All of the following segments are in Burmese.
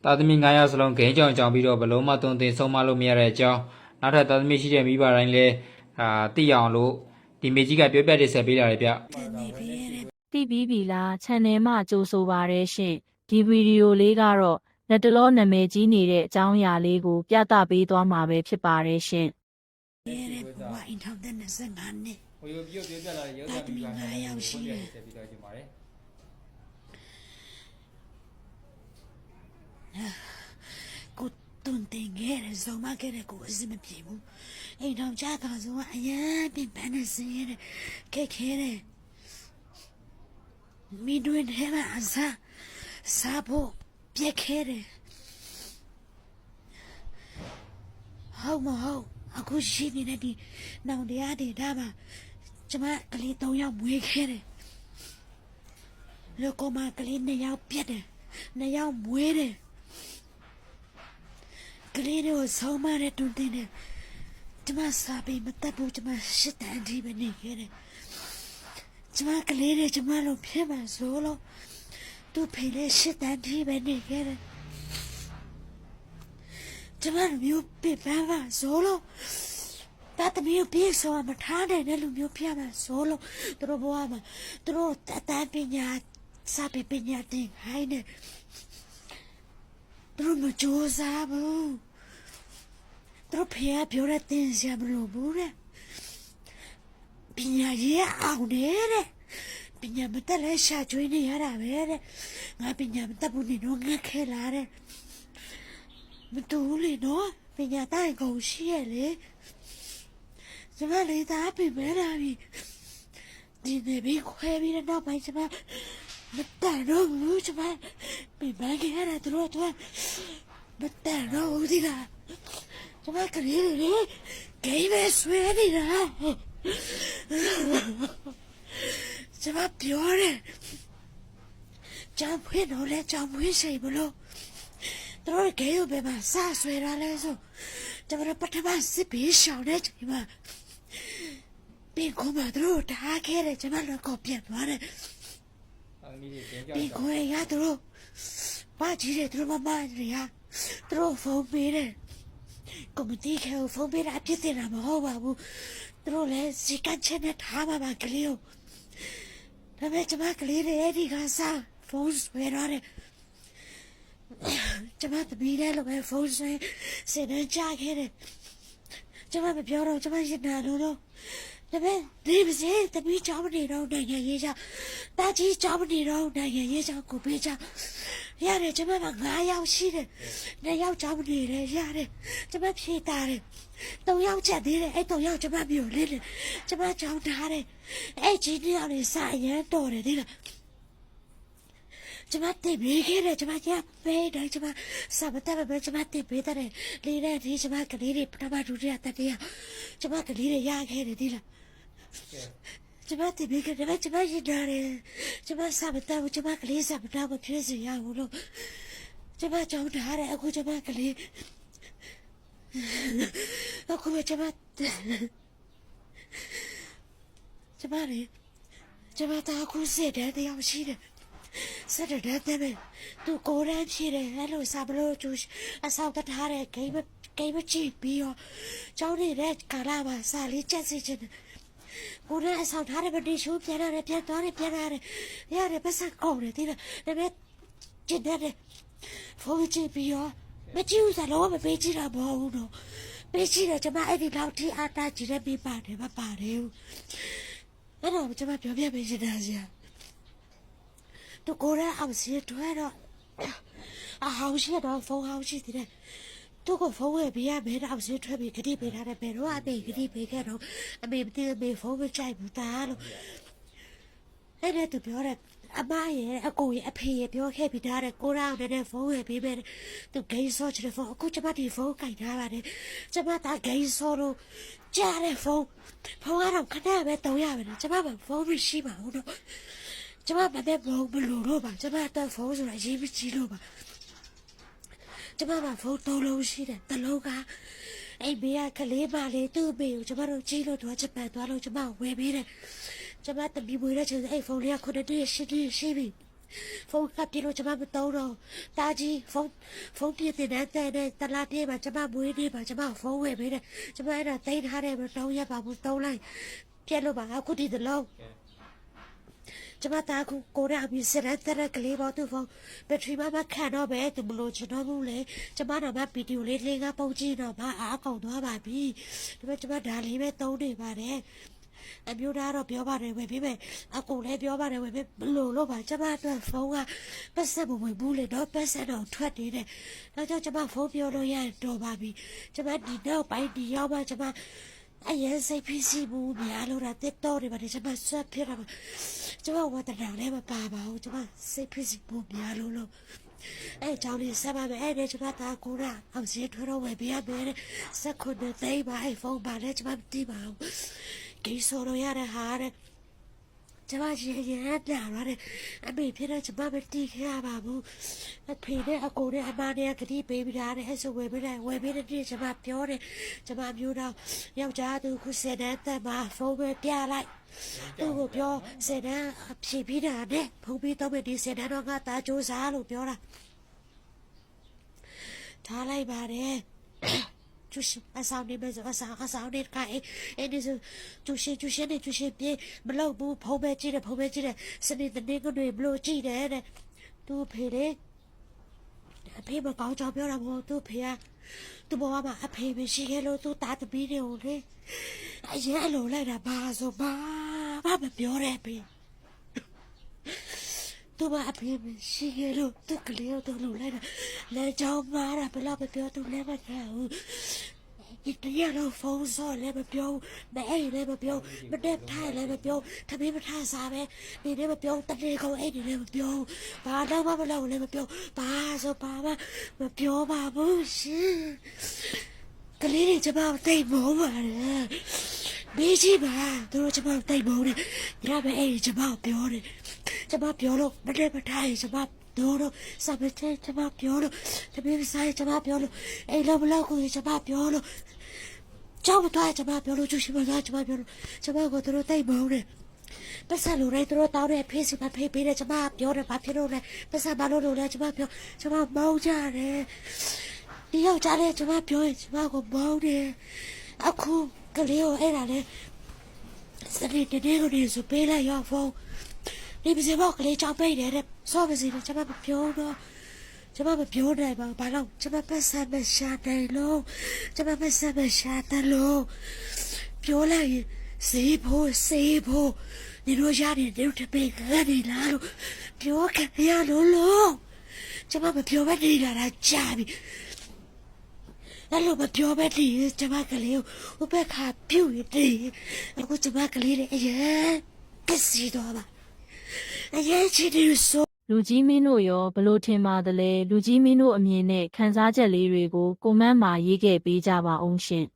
တာသမီ900စလုံးဂိမ်းကြောင်ကြောင်ပြီးတော့ဘလုံးမသွန်သင်ဆုံးမလို့မရတဲ့အကြောင်းနောက်ထပ်တာသမီရှိတဲ့မိဘတိုင်းလည်းသိအောင်လို့ဒီမေကြီးကပြောပြတင်ဆက်ပေးတာလေဗျသိပြီးပြီလား channel မှာကြိုဆိုပါရရှင်ဒီဗီဒီယိုလေးကတော့လက်တလောနာမည်ကြီးနေတဲ့အကြောင်းအရာလေးကိုပြသပေးသွားမှာပဲဖြစ်ပါတယ်ရှင်ရဲ့ဘဝအင်ထောင်တဲ့25နှစ်ဟိုပြောပြောပြလာတဲ့ရုပ်သံမိဘတိုင်းရောက်ရှိတယ်ဆက်ပြီးတော့ကြည့်ပါတယ်ကိုတွန်တင်ခဲ့တဲ့ဇုံမခဲ့တဲ့ကိုအစမပြေဘူးအိမ်ထောင်ကြတာဆိုအရင်ပြင်ပန်းနေစင်းရဲ့ခဲခဲတဲ့မိတွင်ထဲမှာအစားဖို့ပြက်ခဲတယ်ဟုတ်မဟုတ်အခုရှိနေတဲ့ဒီနောင်တရားတွေဒါမှကျမကလေး3ယောက်မွေးခဲ့တယ်လောကမှာကလေး2ယောက်ပြက်တယ်2ယောက်မွေးတယ်ကလေးတို့ဆုံးမတဲ့တွင်တင်တယ်ကျမစာပေမတတ်ဘူးကျမရှစ်တန်းဒီပဲနေခဲ့တယ်ကျမကလေးတွေကျမလိုဖြစ်မှဆိုလို့သူဖေးလေးရှစ်တန်းဒီပဲနေခဲ့တယ်ကျမတို့မျိုးပြပန်းပါဆိုလို့တာတမျိုးပြေဆိုမထားနိုင်တဲ့လူမျိုးပြမှာဆိုလို့သူတို့ဘဝမှာသူတို့တတ်ပညာစာပေပညာသင်ခိုင်းတယ်သူတို့မကြိုးစားဘူးသူတို့ဖေးပြောတဲ့သင်စရာမလိုဘူးတဲ့ပညာရေးအောင်တဲ့ပညာမတတ်လဲရှာကျွေးနေရတာပဲတဲ့ငါပညာမတတ်ဘူးနေတော့ငါခဲလာတဲ့မတူလေနော်ပညာတတ်ကုန်ရှိရလေကျမလေးသားပြမဲလာပြီဒီနေပြီးခွဲပြီးတော့ပိုင်းကျမမတတ်တော့ဘူးကျမပြမဲခဲ့ရတာတို့မတတ်တော့ဘူးဒီကကျမကလေးလေဂိမ်းပဲဆွဲနေတာကျမပြောတယ်ကြောင်ဖွင့်တော့လဲကြောင်ဖွင့်စိတ်မလို့တို့ဂိမ်းဘယ်မှာစဆွဲရလဲဆိုကျမပထမစစ်ပြီးရှောင်းတဲ့ချိန်မှာပြင်ခုမှတို့ထားခဲ့တယ်ကျမတို့ကောပြတ်သွားတယ်ပြင်ခွေရတို့ဘာကြီးတယ်တို့မမရတို့ဖုန်းပေးတယ်ကွန်မတီခဲဖုန်းပေးတာဖြစ်နေတာမဟုတ်ပါဘူးတို့လည်းစီကတ်ချက်နဲ့ထားပါကလေးကိုဒါပေမဲ့ကျမကလေးတွေအဲ့ဒီကစားဖုန်းဆွဲရတယ်ကျမတပီးလည်းလည်းဖုန်းဆွဲစနေကြခဲ့တယ်ကျမမပြောတော့ကျမရနာလို့တော့ဒါပေမဲ့ဒီပစေတပီးကြောင်းနေတော့နိုင်ငံရေးချတာကြီးကြောင်းနေတော့နိုင်ငံရေးချကိုပေးချရတယ်ကျမက9ယောက်ရှိတယ်2ယောက်ကြောင်းနေတယ်ရတယ်ကျမဖြေတာတယ်3ယောက်ချက်သေးတယ်အဲ့3ယောက်ကျမမျိုးလေးတယ်ကျမကြောင်းထားတယ်အဲ့ကြီး2ယောက်နေစာရမ်းတော်တယ်ဒီလားကျမတင်ပေးခဲ့တယ်ကျမကပေးတယ်ကျမစာမတက်ပဲကျမတင်ပေးတယ်လေးတဲ့ဒီကျမကလေးတွေပထမဒုတိယတတိယကျမကလေးတွေရခဲ့တယ်ဒီလားကျမတင်ပေးခဲ့တယ်ကျမရည်တယ်ကျမစာမတက်ဘူးကျမကလေးစာမတက်ဘူးဖြစ်စီရဘူးလို့ကျမကြောင်းထားတယ်အခုကျမကလေးအခုကျမလေးကျမတာခုစစ်တယ်တရားရှိတယ်စတဲ့တဲ့သူကိုရမ်းဖြေတယ်အဲ့လိုစာဘလို့ကျူအဆောက်ထားတဲ့ဂိမ်းမကြည့်ပြီးတော့ကျောင်းနေတဲ့ကာလာမှာစာလေးချက်စီချင်ကိုရမ်းအဆောက်ထားတဲ့ဗတိရှုပြန်ရတယ်ပြန်သွားတယ်ပြန်ရတယ်ရတယ်ပတ်စံကုန်တယ်ဒီလားဒါပေမဲ့ကျင်တဲ့ဖုန်းကြည့်ပြီးတော့မကြည့်ဘူးစားလို့မပေးကြည့်တာမဟုတ်ဘူးတော့ပေးကြည့်တယ်ကျမအဲ့ဒီလောက်ထိအားတာကြည့်တဲ့ပြပါတယ်မပါတယ်ဘူးအဲ့တော့ကျမပြောပြပေးချင်တာစီသူကိုရအောင်စီတွဲတော့အဟောင်းရှိတော့ဖုန်းဟောင်းရှိတယ်သူကဖုန်းဝယ်ပေးရမယ်အောင်စီထွဲပြီးဂတိပေးထားတယ်ဘယ်တော့အမေဂတိပေးခဲ့တော့အမေမသိအမေဖုန်းမကြိုက်ဘူးတားလို့အဲ့ဒါသူပြောတယ်အမရဲ့အကိုရဲ့အဖေရဲ့ပြောခဲ့ပြီးသားတဲ့ကိုရောင်နဲ့ဖုန်းဝယ်ပေးမယ်သူဂိမ်းဆော့ချင်တဲ့ဖုန်းအခုကျမဒီဖုန်းကြိုက်ထားပါတယ်ကျမသားဂိမ်းဆော့လို့ကြားတဲ့ဖုန်းကတော့ခဏပဲတုံးရမယ်ကျမကဖုန်းမရှိပါဘူးတော့ကျမဘာနဲ့ဘလို့မလို့တော့ပါကျမတက်ဖုန်းဆိုတာရေးမကြည့်လို့ပါကျမကဖုန်း3လုံးရှိတယ်တစ်လုံးကအဲ့ဘေးကကလေးပါလေသူ့ဘေးကိုကျမတို့ကြည့်လို့တော့ဂျပန်သွားလို့ကျမဝယ်ပေးတယ်ကျမတပီးမွေးတဲ့ချိန်အဲ့ဖုန်းလေးက9နှစ်ရှိပြီ ဖုန်းကပ်ပြလို့ကျမမတုံးတော့တာကြီးဖုန်းပြည့်တဲ့တဲ့တလားပြေးမှာကျမမွေးနေမှာကျမဖုန်းဝယ်ပေးတယ်ကျမအဲ့ဒါတိတ်ထားတယ်မတုံးရပါဘူးတုံးလိုက်ပြက်လို့ပါအခုဒီတလုံးကျမတာကူကိုရအမီစရက်တဲ့ကလေးပေါ်သူဖုန်းဘက်ထရီမခံတော့ပဲသူမလို့ချတော့ဘူးလေကျမတော့မဗီဒီယိုလေးကပုံကြည့်တော့မအားကုန်သွားပါပြီဒါပေမဲ့ကျမဒါလေးပဲတုံးနေပါတယ်အမျိုးသားတော့ပြောပါတယ်ဝယ်ပြီးမယ်အကူလည်းပြောပါတယ်ဝယ်ပြီးဘလို့ပါကျမအတွက်ဖုန်းကပတ်စံမဝင်ဘူးလေတော့ပတ်စံတော့ထွက်နေတယ်တော့ကျမဖုန်းပြောလို့ရတော့ပါပြီကျမဒီတော့ပိုင်းဒီရောက်မှကျမအရင်စိတ်ဖြစ်စီဘူးများလို့တာတက်တော့တယ်ဗါကျမဆွတ်ဖြစ်တာကျမဝတ်တနာလည်းမပါပါဘူးကျမစိတ်ဖြစ်စီဘူးများလို့အဲ့ကြောင့်ဒီစပါမယ်အဲ့ဒီကျမတာကိုရအောင်စီထွေးတော့ဝယ်ပြရမယ်စက်ခွန်းနဲ့တိတ်ပါအဲ့ဖုန်းပါလဲကျမမသိပါဘူးကိဆိုရရတဲ့ဟာတဲ့ကျမရေပြလာတဲ့အမေဖြစ်တဲ့ကျမမတီးခဲ့ရပါဘူးအဖေနဲ့အကိုနဲ့အမနဲ့ကတိပေးပြီးသားတဲ့ဆိုဝယ်ပေးတဲ့ဒီကျမပြောတယ်ကျမမျိုးတော့ယောက်ျားသူခုစတဲ့တက်မှာဖုန်းပဲပြလိုက်သူ့ကိုပြောစတဲ့အဖြေပြီးတာနဲ့ဖုန်းပြီးတော့ဒီစတဲ့တော့ငါတာကြိုးစားလို့ပြောတာထားလိုက်ပါတယ်就是阿嫂你们怎么阿嫂你看哎你是就是别不老不旁边记得是你的那个女不老记得的都陪的陪么搞照片了我都陪啊都บอกว่ามา陪没时间了都打的比了嘞哎呀老来了吧说吧没表了陪都มาအဖေမရှိခဲ့လို့သူကလေးတော့လုံလိုက်တာလဲကြောင်းမာတာဘယ်တော့မပြောသူလည်းမပြောဘူးဒီတရတော့ဖုန်းဆော့လည်းမပြောမအိမ်လည်းမပြောမတက်ထိုင်လည်းမပြောတပည့်မထားစားပဲဒီလည်းမပြောတနေ့ကောင်အိမ်လည်းမပြောဘာတော့မှမလုပ်လည်းမပြောဘာဆိုဘာမှမပြောပါဘူးရှင်ကလေးတွေကျမတိတ်မောပါတယ်မေးကြည့်ပါသူတို့ကျမတိတ်မောတယ်ညဘက်အိမ်ကျမပြောတယ်ကျမပြောလို့မနေ့မထိုင်ကျမပြောလို့စပယ်ကျမပြောလို့တပည့်ဆိုင်ကျမပြောလို့အိမ်လုံးမလောက်ကိုကျမပြောလို့ကြောက်တော့ကျမပြောလို့ကျရှိမလားကျမပြောလို့ကျမကသူတို့တိတ်မောတယ်ပတ်စံလိုရဲသူတို့တောင်းတဲ့ဖေးစီမဖေးပေးတယ်ကျမပြောတယ်ဘာဖြစ်လို့လဲပတ်စံဘာလို့လဲကျမပြောကျမမောင်းကြတယ်ဒီရောက်ကြတယ်ကျမပြောရင်ကျမကိုမောင်းတယ်အခုကလေးကိုအဲ့ဒါလေစနေနေ့ကိုနေစပေးလိုက်ရောဖုန်းဒီပစီဘောကလေးကြောက်ပိတ်တယ်တဲ့စောပစီကျမမပြောတော့ကျမမပြောနိုင်ပါဘာလို့ကျမပတ်စံမရှာတယ်လို့ကျမပတ်စံမရှာတယ်လို့ပြောလိုက်ရင်စေးဖို့ဒီလိုရတယ်ဒီလိုတပိတ်ကနေလာလို့ပြောခဲ့ရလို့ကျမမပြောဘဲနေတာကြာပြီအဲ့လိုမပြောဘဲတည်ကျမကလေးကိုဥပခါပြုတ်တည်အခုကျမကလေးရဲ့အရင်ပစ္စည်းတော့ပါအရင်ချစ်တယ်ဆို လူကြီးမင်းတို့ရောဘလို့ထင်ပါသလဲလူကြီးမင်းတို့အမြင်နဲ့ခန်းစားချက်လေးတွေကိုကွန်မန့်မှာရေးခဲ့ပေးကြပါအောင်ရှင်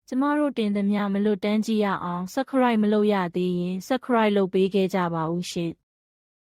ကျမတို့တင်သမျှမလွတ်တမ်းကြည့်ရအောင် subscribe မလုပ်ရသေးရင် subscribe လုပ်ပေးခဲ့ကြပါဦးရှင်